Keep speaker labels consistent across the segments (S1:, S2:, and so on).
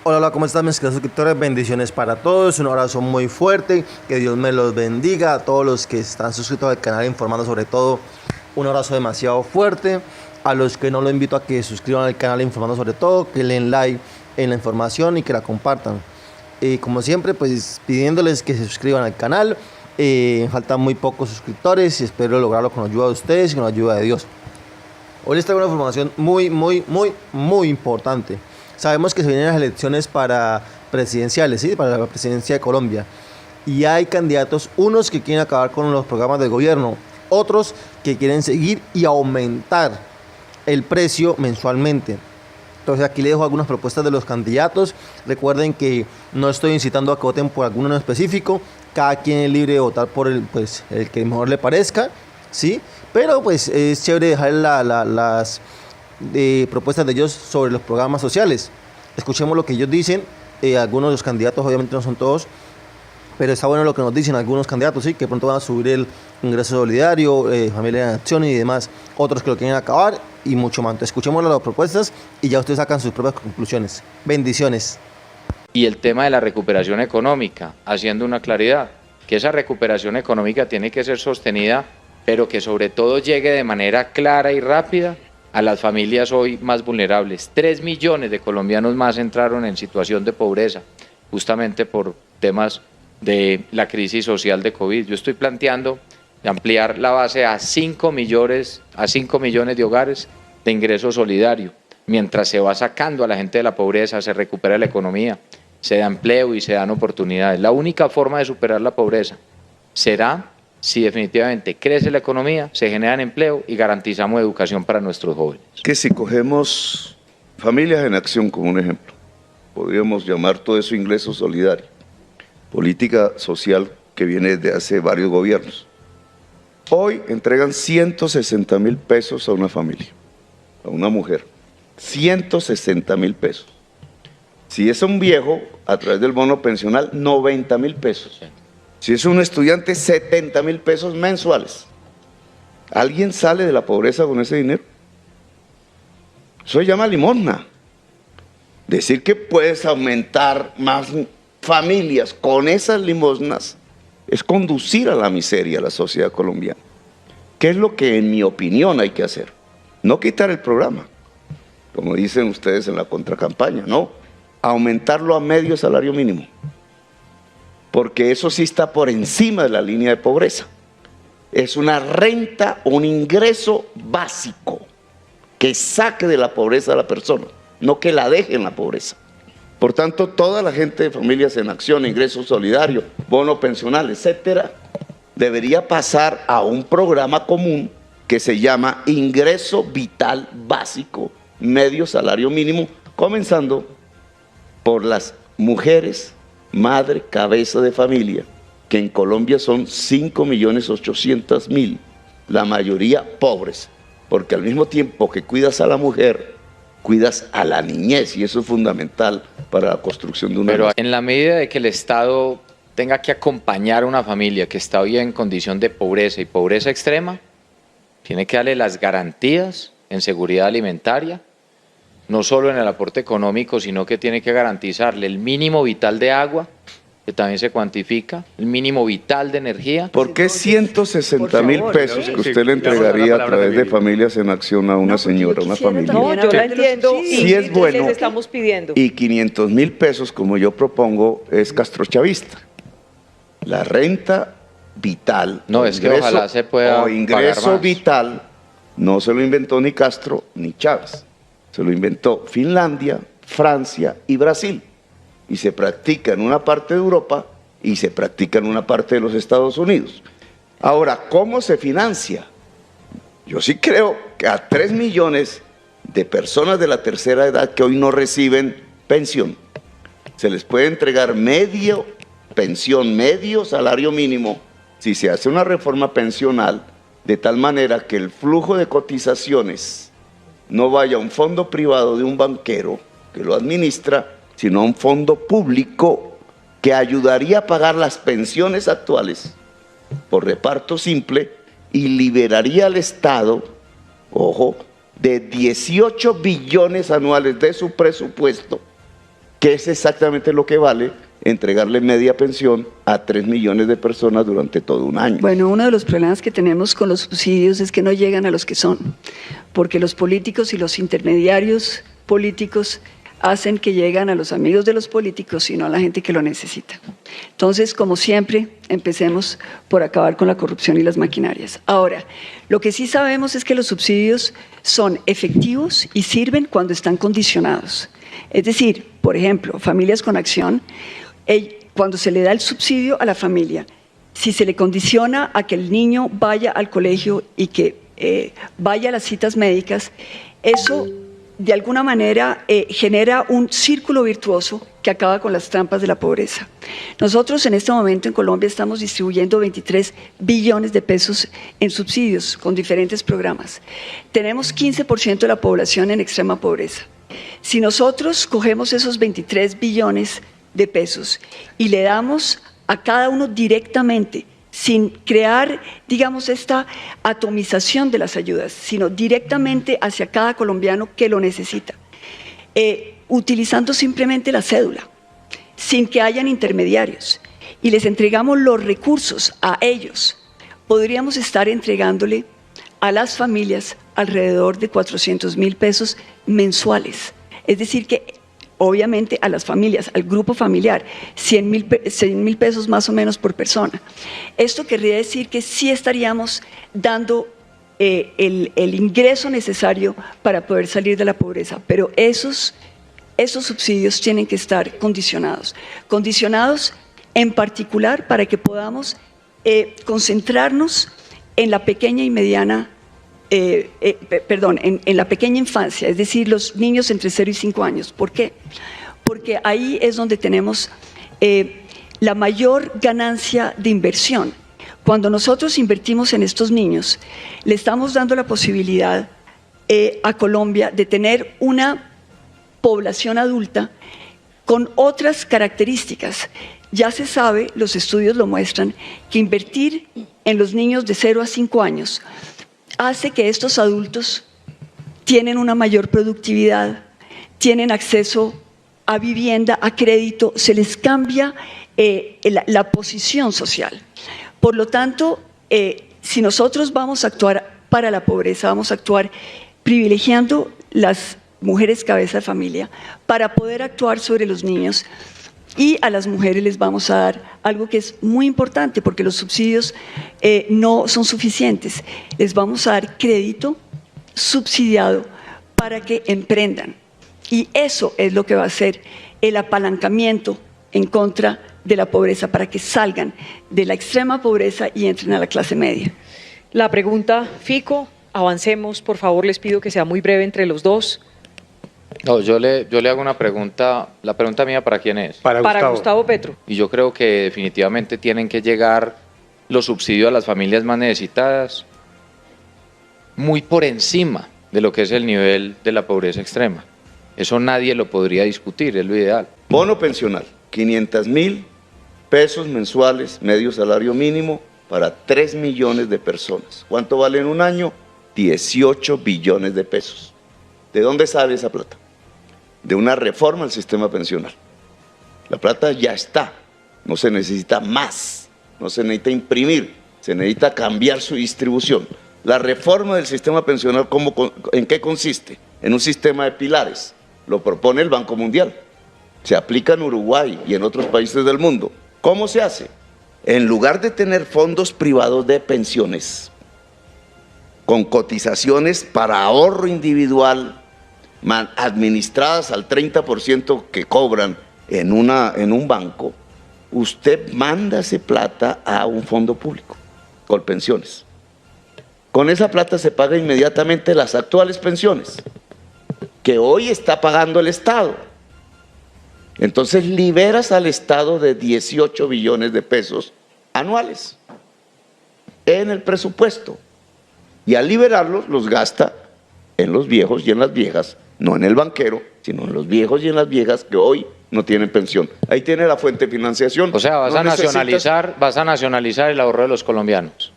S1: Hola, hola, ¿cómo están mis queridos suscriptores? Bendiciones para todos, un abrazo muy fuerte, que Dios me los bendiga, a todos los que están suscritos al canal informando sobre todo, un abrazo demasiado fuerte, a los que no los invito a que suscriban al canal informando sobre todo, que le den like en la información y que la compartan. Como siempre, pues pidiéndoles que se suscriban al canal, faltan muy pocos suscriptores y espero lograrlo con la ayuda de ustedes y con la ayuda de Dios. Hoy les traigo una información muy importante. Sabemos que se vienen las elecciones presidenciales, ¿sí? Para la presidencia de Colombia. Y hay candidatos, unos que quieren acabar con los programas del gobierno, otros que quieren seguir y aumentar el precio mensualmente. Entonces aquí les dejo algunas propuestas de los candidatos. Recuerden que no estoy incitando a que voten por alguno en específico. Cada quien es libre de votar por el que mejor le parezca, ¿sí? Pero pues es chévere dejar las propuestas de ellos sobre los programas sociales. Escuchemos lo que ellos dicen. Algunos de los candidatos, obviamente no son todos, pero está bueno lo que nos dicen algunos candidatos, ¿sí? Que pronto van a subir el ingreso solidario, familia en acción y demás. Otros que lo quieren acabar y mucho más. Entonces, escuchemos las propuestas y ya ustedes sacan sus propias conclusiones. Bendiciones.
S2: Y el tema de la recuperación económica, haciendo una claridad, que esa recuperación económica tiene que ser sostenida, pero que sobre todo llegue de manera clara y rápida a las familias hoy más vulnerables. 3 millones de colombianos más entraron en situación de pobreza, justamente por temas de la crisis social de COVID. Yo estoy planteando ampliar la base a 5 millones de hogares de ingreso solidario. Mientras se va sacando a la gente de la pobreza, se recupera la economía, se da empleo y se dan oportunidades. La única forma de superar la pobreza será si definitivamente crece la economía, se generan empleo y garantizamos educación para nuestros jóvenes.
S3: Que si cogemos Familias en Acción como un ejemplo, podríamos llamar todo eso ingreso solidario, política social que viene desde hace varios gobiernos. Hoy entregan 160.000 pesos a una familia, a una mujer, 160.000 pesos. Si es un viejo, a través del bono pensional, 90.000 pesos. Si es un estudiante, 70.000 pesos mensuales. ¿Alguien sale de la pobreza con ese dinero? Eso se llama limosna. Decir que puedes aumentar más familias con esas limosnas es conducir a la miseria a la sociedad colombiana. ¿Qué es lo que en mi opinión hay que hacer? No quitar el programa, como dicen ustedes en la contracampaña, no, aumentarlo a medio salario mínimo, porque eso sí está por encima de la línea de pobreza. Es una renta, un ingreso básico que saque de la pobreza a la persona, no que la deje en la pobreza. Por tanto, toda la gente de Familias en Acción, ingreso solidario, bono pensional, etcétera, debería pasar a un programa común que se llama Ingreso Vital Básico, medio salario mínimo, comenzando por las mujeres, madre, cabeza de familia, que en Colombia son 5.800.000, la mayoría pobres, porque al mismo tiempo que cuidas a la mujer, cuidas a la niñez, y eso es fundamental para la construcción de una
S2: Pero
S3: nación.
S2: en la medida de que el Estado tenga que acompañar a una familia que está hoy en condición de pobreza y pobreza extrema, tiene que darle las garantías en seguridad alimentaria, no solo en el aporte económico, sino que tiene que garantizarle el mínimo vital de agua, que también se cuantifica, el mínimo vital de energía.
S3: ¿Por qué 160.000 pesos que usted le entregaría a través de Familias en Acción a una señora, a una familia?
S4: No, yo la entiendo
S3: Sí es bueno.
S4: les estamos pidiendo.
S3: Y 500.000 pesos, como yo propongo, es castrochavista. La renta vital.
S2: No, es que ojalá se pueda
S3: o ingreso
S2: pagar más.
S3: vital no se lo inventó ni Castro ni Chávez. Se lo inventó Finlandia, Francia y Brasil. Y se practica en una parte de Europa y se practica en una parte de los Estados Unidos. Ahora, ¿cómo se financia? Yo sí creo que a 3 millones de personas de la tercera edad que hoy no reciben pensión, se les puede entregar medio pensión, medio salario mínimo, si se hace una reforma pensional, de tal manera que el flujo de cotizaciones no vaya a un fondo privado de un banquero que lo administra, sino a un fondo público que ayudaría a pagar las pensiones actuales por reparto simple y liberaría al Estado, ojo, de 18 billones anuales de su presupuesto que es exactamente lo que vale entregarle media pensión a 3 millones de personas durante todo un año.
S4: Bueno, uno de los problemas que tenemos con los subsidios es que no llegan a los que son, porque los políticos y los intermediarios políticos hacen que llegan a los amigos de los políticos y no a la gente que lo necesita. Entonces, como siempre, empecemos por acabar con la corrupción y las maquinarias. Ahora, lo que sí sabemos es que los subsidios son efectivos y sirven cuando están condicionados. Es decir, por ejemplo, Familias con Acción, cuando se le da el subsidio a la familia, si se le condiciona a que el niño vaya al colegio y que vaya a las citas médicas, eso de alguna manera genera un círculo virtuoso que acaba con las trampas de la pobreza. Nosotros en este momento en Colombia estamos distribuyendo 23 billones de pesos en subsidios con diferentes programas. Tenemos 15% de la población en extrema pobreza. Si nosotros cogemos esos 23 billones de pesos y le damos a cada uno directamente, sin crear, digamos, esta atomización de las ayudas, sino directamente hacia cada colombiano que lo necesita, utilizando simplemente la cédula, sin que hayan intermediarios, y les entregamos los recursos a ellos, podríamos estar entregándole a las familias alrededor de 400.000 pesos mensuales. Es decir que obviamente a las familias, al grupo familiar, 100.000 pesos más o menos por persona. Esto querría decir que sí estaríamos dando el ingreso necesario para poder salir de la pobreza, pero esos subsidios tienen que estar condicionados en particular para que podamos concentrarnos en la pequeña y mediana en la pequeña infancia, es decir, los niños entre 0 y 5 años. ¿Por qué? Porque ahí es donde tenemos la mayor ganancia de inversión. Cuando nosotros invertimos en estos niños, le estamos dando la posibilidad a Colombia de tener una población adulta con otras características. Ya se sabe, los estudios lo muestran, que invertir en los niños de 0 a 5 años hace que estos adultos tienen una mayor productividad, tienen acceso a vivienda, a crédito, se les cambia la posición social. Por lo tanto, si nosotros vamos a actuar para la pobreza, vamos a actuar privilegiando las mujeres cabeza de familia para poder actuar sobre los niños, y a las mujeres les vamos a dar algo que es muy importante porque los subsidios no son suficientes. Les vamos a dar crédito subsidiado para que emprendan. Y eso es lo que va a ser el apalancamiento en contra de la pobreza, para que salgan de la extrema pobreza y entren a la clase media.
S5: La pregunta, Fico, avancemos, por favor, les pido que sea muy breve entre los dos.
S2: No, yo le hago una pregunta. ¿La pregunta mía para quién es?
S5: Para Gustavo Petro.
S2: Y yo creo que definitivamente tienen que llegar los subsidios a las familias más necesitadas muy por encima de lo que es el nivel de la pobreza extrema. Eso nadie lo podría discutir, es lo ideal.
S3: Bono pensional, 500.000 pesos mensuales, medio salario mínimo para 3 millones de personas. ¿Cuánto vale en un año? 18 billones de pesos. ¿De dónde sale esa plata? De una reforma al sistema pensional. La plata ya está, no se necesita más, no se necesita imprimir, se necesita cambiar su distribución. La reforma del sistema pensional, ¿en qué consiste? En un sistema de pilares, lo propone el Banco Mundial, se aplica en Uruguay y en otros países del mundo. ¿Cómo se hace? En lugar de tener fondos privados de pensiones, con cotizaciones para ahorro individual, administradas al 30% que cobran en un banco, usted manda esa plata a un fondo público, con pensiones. Con esa plata se paga inmediatamente las actuales pensiones, que hoy está pagando el Estado. Entonces liberas al Estado de 18 billones de pesos anuales en el presupuesto. Y al liberarlos, los gasta en los viejos y en las viejas, no en el banquero, sino en los viejos y en las viejas que hoy no tienen pensión. Ahí tiene la fuente de financiación.
S2: O sea, vas a nacionalizar el ahorro de los colombianos.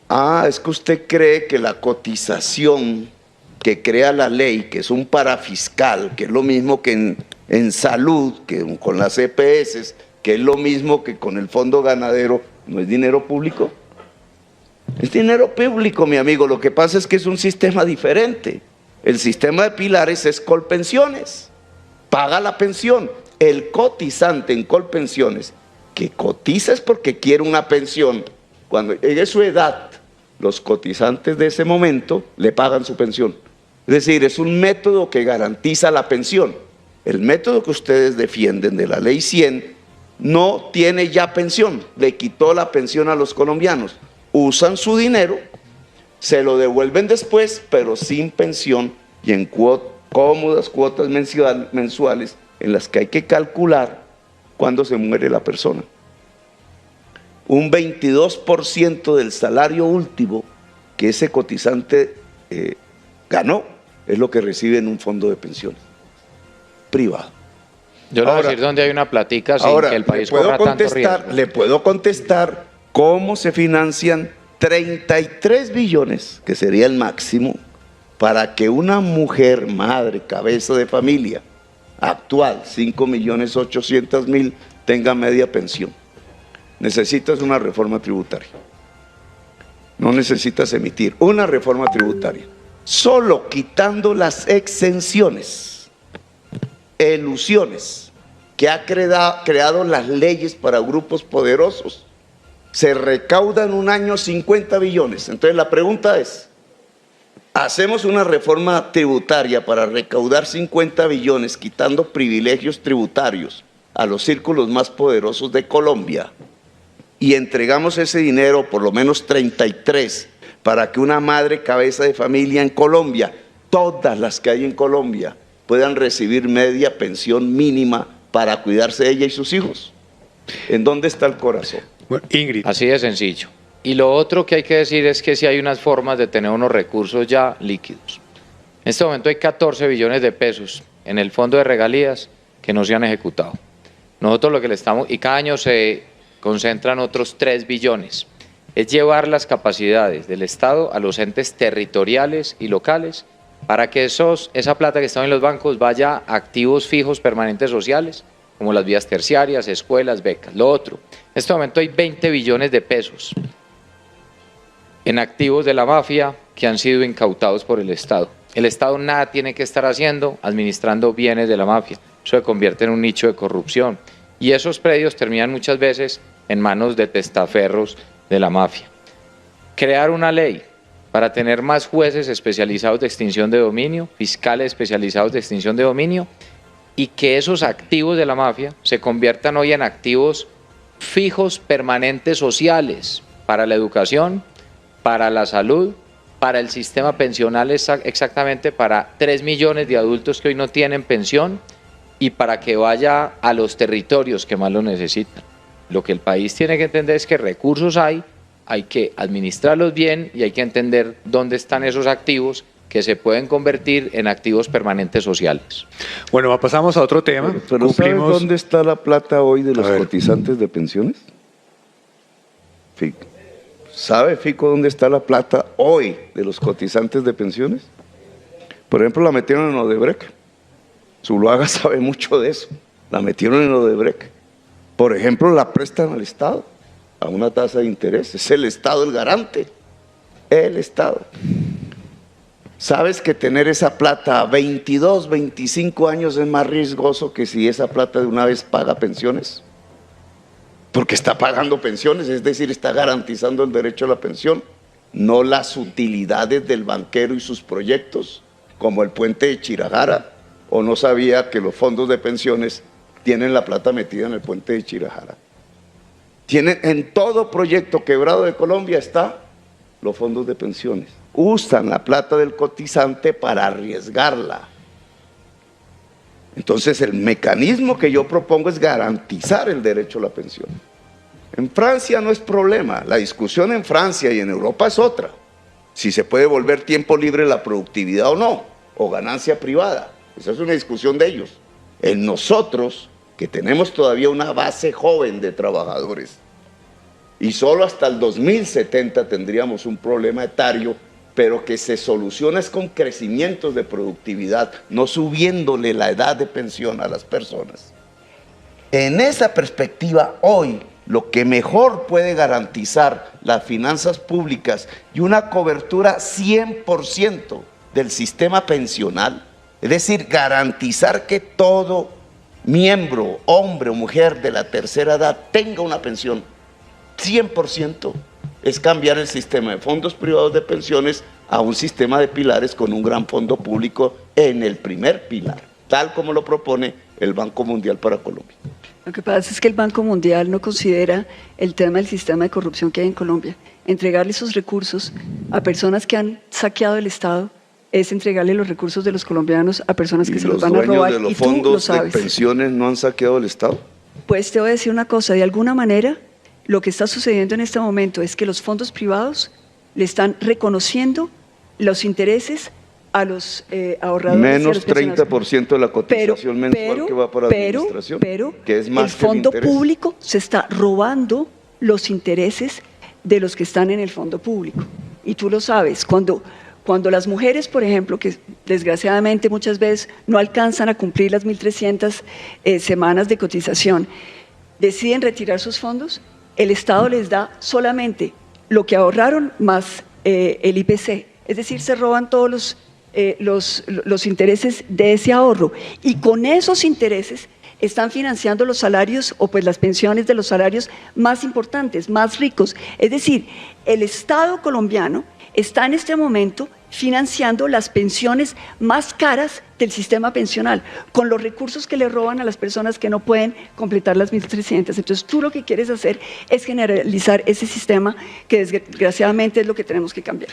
S3: Ah, es que usted cree que la cotización que crea la ley, que es un parafiscal, que es lo mismo que en salud, que con las EPS, que es lo mismo que con el fondo ganadero, ¿no es dinero público? Es dinero público, mi amigo. Lo que pasa es que es un sistema diferente. El sistema de pilares es Colpensiones. Paga la pensión. El cotizante en Colpensiones, que cotiza es porque quiere una pensión. Cuando llegue su edad, los cotizantes de ese momento le pagan su pensión. Es decir, es un método que garantiza la pensión. El método que ustedes defienden de la Ley 100 no tiene ya pensión. Le quitó la pensión a los colombianos. Usan su dinero, se lo devuelven después, pero sin pensión y en cómodas cuotas mensuales en las que hay que calcular cuándo se muere la persona. Un 22% del salario último que ese cotizante ganó es lo que recibe en un fondo de pensiones privado.
S2: Yo le voy a decir dónde hay una platica sin que el país corra tanto riesgo.
S3: Le puedo contestar cómo se financian 33 billones, que sería el máximo, para que una mujer, madre, cabeza de familia, actual, 5.800.000, tenga media pensión. Necesitas una reforma tributaria. No necesitas emitir una reforma tributaria. Solo quitando las exenciones, elusiones, que ha creado las leyes para grupos poderosos, se recauda en un año 50 billones. Entonces la pregunta es, ¿hacemos una reforma tributaria para recaudar 50 billones quitando privilegios tributarios a los círculos más poderosos de Colombia y entregamos ese dinero, por lo menos 33, para que una madre cabeza de familia en Colombia, todas las que hay en Colombia, puedan recibir media pensión mínima para cuidarse de ella y sus hijos? ¿En dónde está el corazón?
S6: Bueno, Ingrid.
S2: Así de sencillo. Y lo otro que hay que decir es que sí hay unas formas de tener unos recursos ya líquidos. En este momento hay 14 billones de pesos en el fondo de regalías que no se han ejecutado. Nosotros lo que le estamos, y cada año se concentran otros 3 billones, es llevar las capacidades del Estado a los entes territoriales y locales para que esa plata que está en los bancos vaya a activos fijos permanentes sociales, como las vías terciarias, escuelas, becas. Lo otro, en este momento hay 20 billones de pesos en activos de la mafia que han sido incautados por el Estado. El Estado nada tiene que estar haciendo administrando bienes de la mafia. Eso se convierte en un nicho de corrupción. Y esos predios terminan muchas veces en manos de testaferros de la mafia. Crear una ley para tener más jueces especializados de extinción de dominio, fiscales especializados de extinción de dominio, y que esos activos de la mafia se conviertan hoy en activos fijos permanentes sociales para la educación, para la salud, para el sistema pensional, exactamente para 3 millones de adultos que hoy no tienen pensión y para que vaya a los territorios que más lo necesitan. Lo que el país tiene que entender es que recursos hay que administrarlos bien y hay que entender dónde están esos activos que se pueden convertir en activos permanentes sociales.
S6: Bueno, pasamos a otro tema.
S3: Pero ¿sabes dónde está la plata hoy de los cotizantes de pensiones? Fico. ¿Sabe, Fico, dónde está la plata hoy de los cotizantes de pensiones? Por ejemplo, la metieron en Odebrecht. Zuluaga sabe mucho de eso. La metieron en Odebrecht. Por ejemplo, la prestan al Estado a una tasa de interés. Es el Estado el garante. El Estado. ¿Sabes que tener esa plata a 22, 25 años es más riesgoso que si esa plata de una vez paga pensiones? Porque está pagando pensiones, es decir, está garantizando el derecho a la pensión, no las utilidades del banquero y sus proyectos, como el puente de Chirajara, o no sabía que los fondos de pensiones tienen la plata metida en el puente de Chirajara. Tienen, en todo proyecto quebrado de Colombia está los fondos de pensiones. Usan la plata del cotizante para arriesgarla. Entonces el mecanismo que yo propongo es garantizar el derecho a la pensión. En Francia no es problema, la discusión en Francia y en Europa es otra. Si se puede volver tiempo libre la productividad o no, o ganancia privada. Esa es una discusión de ellos. En nosotros, que tenemos todavía una base joven de trabajadores, y solo hasta el 2070 tendríamos un problema etario pero que se soluciona es con crecimientos de productividad, no subiéndole la edad de pensión a las personas. En esa perspectiva, hoy, lo que mejor puede garantizar las finanzas públicas y una cobertura 100% del sistema pensional, es decir, garantizar que todo miembro, hombre o mujer de la tercera edad tenga una pensión 100%, es cambiar el sistema de fondos privados de pensiones a un sistema de pilares con un gran fondo público en el primer pilar, tal como lo propone el Banco Mundial para Colombia.
S4: Lo que pasa es que el Banco Mundial no considera el tema del sistema de corrupción que hay en Colombia. Entregarle esos recursos a personas que han saqueado el Estado es entregarle los recursos de los colombianos a personas que se los van a robar,
S3: ¿Y los dueños de los
S4: y tú lo
S3: fondos de
S4: sabes.
S3: pensiones no han saqueado el Estado?
S4: Pues te voy a decir una cosa, de alguna manera lo que está sucediendo en este momento es que los fondos privados le están reconociendo los intereses a los ahorradores.
S3: Menos
S4: y a los pensionados.
S3: 30% de la cotización mensual que va para administración, que es más
S4: el
S3: que
S4: fondo
S3: interés.
S4: público se está robando los intereses de los que están en el fondo público. Y tú lo sabes, cuando las mujeres, por ejemplo, que desgraciadamente muchas veces no alcanzan a cumplir las 1.300 semanas de cotización, deciden retirar sus fondos, el Estado les da solamente lo que ahorraron más el IPC. Es decir, se roban todos los intereses de ese ahorro. Y con esos intereses están financiando los salarios o pues las pensiones de los salarios más importantes, más ricos. Es decir, el Estado colombiano está en este momento financiando las pensiones más caras del sistema pensional, con los recursos que le roban a las personas que no pueden completar las 1.300. Entonces tú lo que quieres hacer es generalizar ese sistema que desgraciadamente es lo que tenemos que cambiar.